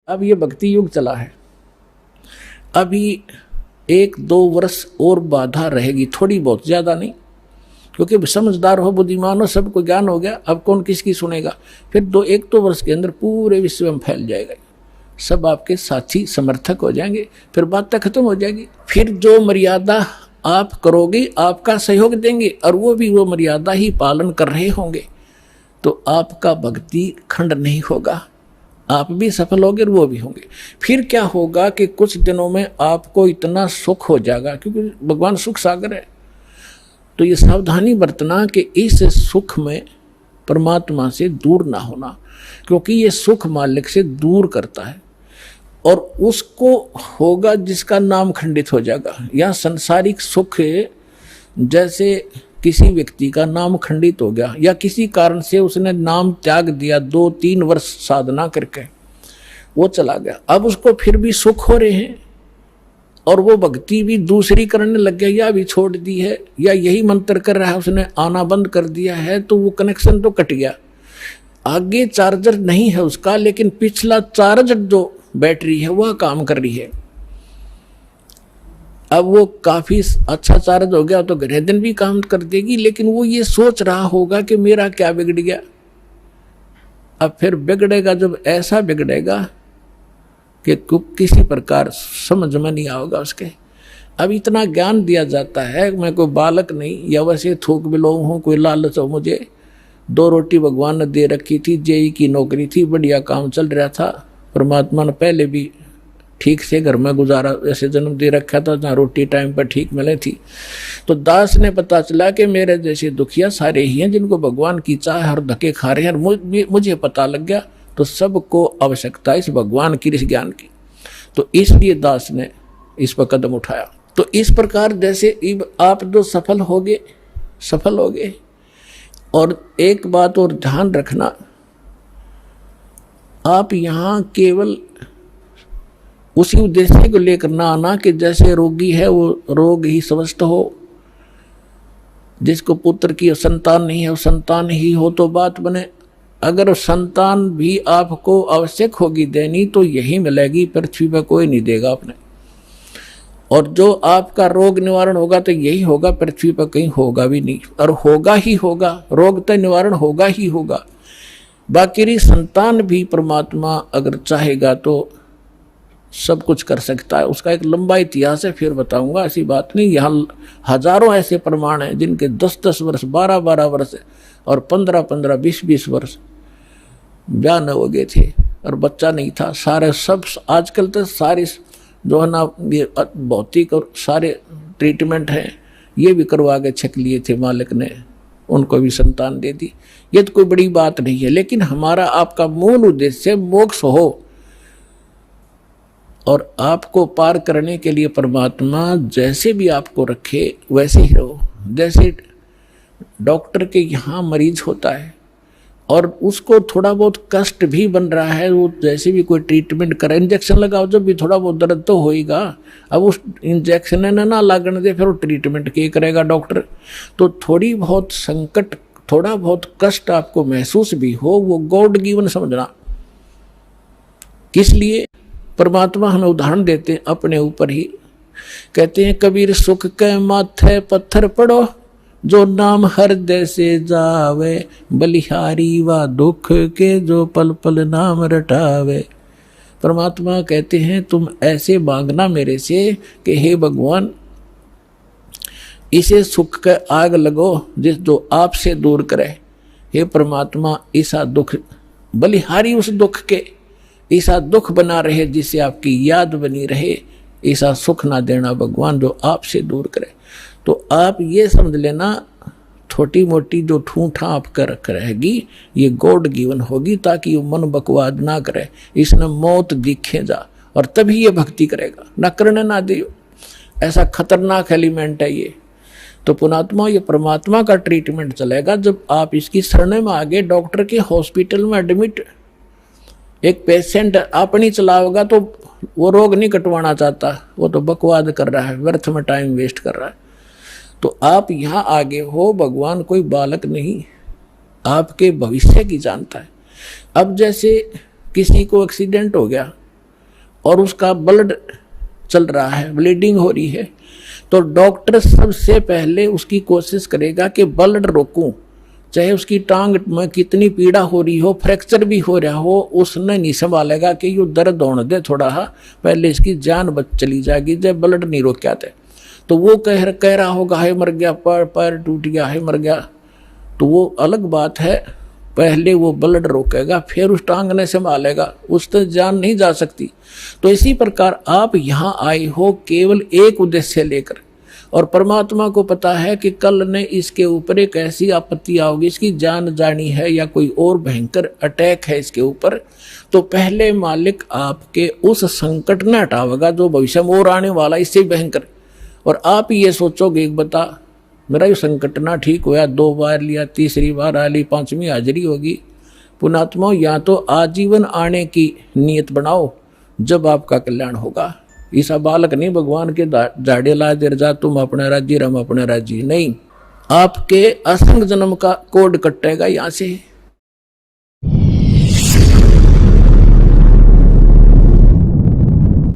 अब ये भक्ति युग चला है, अभी 1-2 वर्ष और बाधा रहेगी, थोड़ी बहुत, ज़्यादा नहीं, क्योंकि समझदार हो, बुद्धिमान हो, सबको ज्ञान हो गया, अब कौन किसकी सुनेगा। फिर 1-2 वर्ष के अंदर पूरे विश्व में फैल जाएगा, सब आपके साथी समर्थक हो जाएंगे, फिर बात तक खत्म हो जाएगी। फिर जो मर्यादा आप करोगे आपका सहयोग देंगे और वो भी वो मर्यादा ही पालन कर रहे होंगे, तो आपका भक्ति खंड नहीं होगा, आप भी सफल होंगे और वो भी होंगे। फिर क्या होगा कि कुछ दिनों में आपको इतना सुख हो जाएगा, क्योंकि भगवान सुख सागर है, तो ये सावधानी बरतना कि इस सुख में परमात्मा से दूर ना होना, क्योंकि ये सुख मालिक से दूर करता है और उसको होगा जिसका नाम खंडित हो जाएगा। या सांसारिक सुख, जैसे किसी व्यक्ति का नाम खंडित हो गया या किसी कारण से उसने नाम त्याग दिया, 2-3 वर्ष साधना करके वो चला गया, अब उसको फिर भी सुख हो रहे हैं और वो भक्ति भी दूसरी करने लग गया, या भी छोड़ दी है या यही मंत्र कर रहा है, उसने आना बंद कर दिया है, तो वो कनेक्शन तो कट गया। आगे चार्जर नहीं है उसका, लेकिन पिछला चार्ज जो बैटरी है वह काम कर रही है। अब वो काफी अच्छा चार्ज हो गया तो घरे दिन भी काम कर देगी, लेकिन वो ये सोच रहा होगा कि मेरा क्या बिगड़ गया। अब फिर बिगड़ेगा, जब ऐसा बिगड़ेगा कि किसी प्रकार समझ में नहीं आएगा उसके। अब इतना ज्ञान दिया जाता है, मैं कोई बालक नहीं या वैसे थूक बिलो हूँ, कोई लालच हो मुझे, 2 रोटी भगवान ने दे रखी थी, जेई की नौकरी थी, बढ़िया काम चल रहा था, परमात्मा ने पहले भी ठीक से घर में गुजारा ऐसे जन्म दे रखा था जहाँ रोटी टाइम पर ठीक मिले थी। तो दास ने पता चला कि मेरे जैसे दुखिया सारे ही हैं जिनको भगवान की चाह हर धक्के खा रहे हैं, मुझे पता लग गया, तो सबको आवश्यकता इस भगवान की, इस ज्ञान की, तो इसलिए दास ने इस पर कदम उठाया। तो इस प्रकार जैसे आप जो सफल होगे। और एक बात और ध्यान रखना, आप यहाँ केवल उसी उद्देश्य को लेकर ना आना कि जैसे रोगी है वो रोग ही स्वस्थ हो, जिसको पुत्र की संतान नहीं है वो संतान ही हो तो बात बने। अगर संतान भी आपको आवश्यक होगी देनी तो यही मिलेगी, पृथ्वी पर कोई नहीं देगा आपने। और जो आपका रोग निवारण होगा तो यही होगा, पृथ्वी पर कहीं होगा भी नहीं, और होगा ही होगा, रोग तो निवारण होगा ही होगा। बाकी संतान भी परमात्मा अगर चाहेगा तो सब कुछ कर सकता है, उसका एक लंबा इतिहास है, फिर बताऊंगा, ऐसी बात नहीं। यहाँ हजारों ऐसे प्रमाण हैं जिनके 10-10 वर्ष, 12-12 वर्ष और 15-15, 20-20 वर्ष ब्याह न हो गए थे और बच्चा नहीं था। सारे सब आजकल तो सारे जो है ना ये भौतिक और सारे ट्रीटमेंट हैं, ये भी करवा के छक लिए थे मालिक ने, उनको भी संतान दे दी। ये तो कोई बड़ी बात नहीं है, लेकिन हमारा आपका मूल उद्देश्य मोक्ष हो और आपको पार करने के लिए परमात्मा जैसे भी आपको रखे वैसे ही रहो। जैसे डॉक्टर के यहाँ मरीज होता है और उसको थोड़ा बहुत कष्ट भी बन रहा है, वो जैसे भी कोई ट्रीटमेंट करे, इंजेक्शन लगाओ, जब भी थोड़ा बहुत दर्द तो होएगा। अब उस इंजेक्शन ना लागने दे, फिर वो ट्रीटमेंट क्या करेगा डॉक्टर। तो थोड़ी बहुत संकट, थोड़ा बहुत कष्ट आपको महसूस भी हो, वो गॉड गिवन समझना। किस लिए परमात्मा हमें उदाहरण देते हैं अपने ऊपर ही, कहते हैं कबीर सुख के माथे पत्थर पड़ो, जो नाम हृदय से जावे, बलिहारी व दुख के जो पल पल नाम रटावे। परमात्मा कहते हैं तुम ऐसे मांगना मेरे से कि हे भगवान, इसे सुख के आग लगो जिस जो आपसे दूर करे। हे परमात्मा, ऐसा दुख बलिहारी उस दुख के, ऐसा दुख बना रहे जिससे आपकी याद बनी रहे, ऐसा सुख ना देना भगवान जो आपसे दूर करे। तो आप ये समझ लेना, छोटी मोटी जो ठूठा आप कर रहेगी ये गॉड गिवन होगी, ताकि वो मन बकवाद ना करे, इसने मौत दिखे जा, और तभी ये भक्ति करेगा, ना करने ना दे। ऐसा खतरनाक एलिमेंट है ये। तो पुणात्मा, ये परमात्मा का ट्रीटमेंट चलेगा जब आप इसकी शरण में आगे डॉक्टर के हॉस्पिटल में एडमिट। एक पेशेंट अपनी चलाओगा तो वो रोग नहीं कटवाना चाहता, वो तो बकवाद कर रहा है, व्यर्थ में टाइम वेस्ट कर रहा है। तो आप यहाँ आगे हो, भगवान कोई बालक नहीं, आपके भविष्य की जानता है। अब जैसे किसी को एक्सीडेंट हो गया, और उसका ब्लड चल रहा है, ब्लीडिंग हो रही है, तो डॉक्टर सबसे पहले उसकी कोशिश करेगा कि ब्लड रोकूं, चाहे उसकी टांग में कितनी पीड़ा हो रही हो, फ्रैक्चर भी हो रहा हो, उसने नहीं संभालेगा कि ये दर्द होने दे थोड़ा, पहले इसकी जान बच चली जाएगी जब ब्लड नहीं रोका थे। तो वो कह रहा होगा है मर गया, पैर टूट गया है मर गया, तो वो अलग बात है, पहले वो ब्लड रोकेगा फिर उस टांग ने संभालेगा, उससे जान नहीं जा सकती। तो इसी प्रकार आप यहाँ आए हो केवल एक उद्देश्य लेकर, और परमात्मा को पता है कि कल ने इसके ऊपर एक ऐसी आपत्ति आओगी, इसकी जान जानी है या कोई और भयंकर अटैक है इसके ऊपर, तो पहले मालिक आपके उस संकट न हटावेगा जो भविष्य में और आने वाला इससे भयंकर। और आप ये सोचोगे बता मेरा ये संकट ना ठीक हुआ, 2 बार लिया, तीसरी बार आ ली, 5वीं हाजिरी होगी। पुणात्मा या तो आजीवन आने की नीयत बनाओ, जब आपका कल्याण होगा। ईसा बालक नहीं भगवान के झाड़े ला देर जा तुम अपने राज्य हम अपने राज्य, नहीं, आपके असंग जन्म का कोड कटेगा यहाँ से।